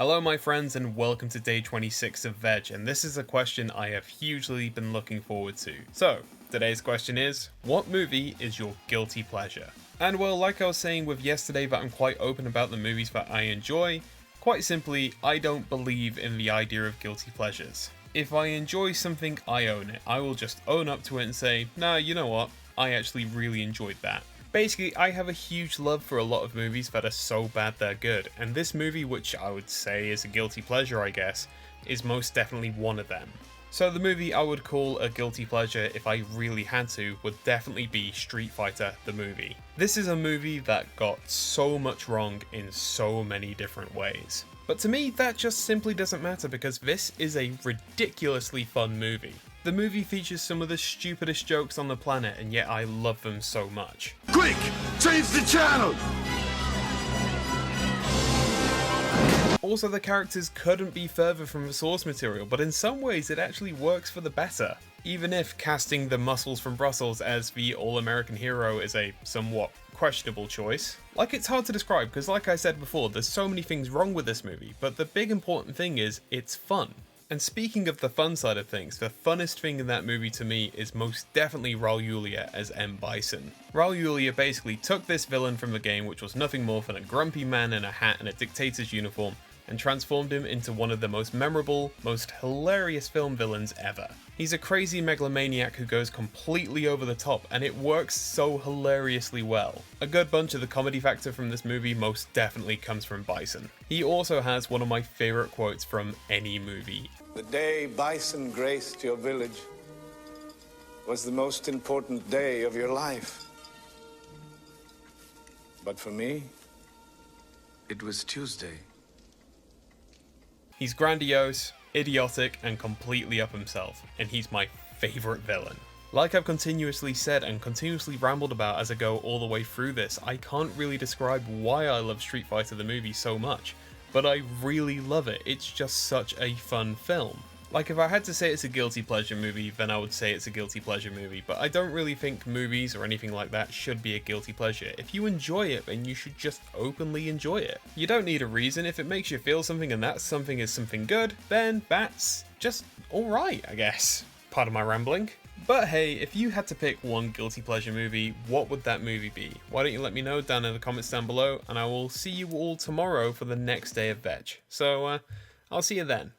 Hello my friends and welcome to day 26 of VEDJ, and this is a question I have hugely been looking forward to. So, today's question is, what movie is your guilty pleasure? And well, like I was saying with yesterday that I'm quite open about the movies that I enjoy, quite simply, I don't believe in the idea of guilty pleasures. If I enjoy something, I own it. I will just own up to it and say, nah, you know what, I actually really enjoyed that. Basically, I have a huge love for a lot of movies that are so bad they're good, and this movie, which I would say is a guilty pleasure I guess, is most definitely one of them. So the movie I would call a guilty pleasure if I really had to would definitely be Street Fighter the movie. This is a movie that got so much wrong in so many different ways. But to me that just simply doesn't matter because this is a ridiculously fun movie. The movie features some of the stupidest jokes on the planet and yet I love them so much. Quick! Change the channel! Also, the characters couldn't be further from the source material, but in some ways it actually works for the better. Even if casting the muscles from Brussels as the all-American hero is a somewhat questionable choice. Like, it's hard to describe because like I said before, there's so many things wrong with this movie, but the big important thing is it's fun. And speaking of the fun side of things, the funnest thing in that movie to me is most definitely Raul Julia as M. Bison. Raul Julia basically took this villain from the game, which was nothing more than a grumpy man in a hat and a dictator's uniform, and transformed him into one of the most memorable, most hilarious film villains ever. He's a crazy megalomaniac who goes completely over the top, and it works so hilariously well. A good bunch of the comedy factor from this movie most definitely comes from Bison. He also has one of my favourite quotes from any movie. The day Bison graced your village was the most important day of your life. But for me, it was Tuesday. He's grandiose, idiotic, and completely up himself, and he's my favourite villain. Like I've continuously said and continuously rambled about as I go all the way through this, I can't really describe why I love Street Fighter the movie so much, but I really love it. It's just such a fun film. Like, if I had to say it's a guilty pleasure movie, then I would say it's a guilty pleasure movie, but I don't really think movies or anything like that should be a guilty pleasure. If you enjoy it, then you should just openly enjoy it. You don't need a reason. If it makes you feel something and that something is something good, then that's just alright, I guess. Pardon my rambling. But hey, if you had to pick one guilty pleasure movie, what would that movie be? Why don't you let me know down in the comments down below, and I will see you all tomorrow for the next day of VEDJ. So, I'll see you then.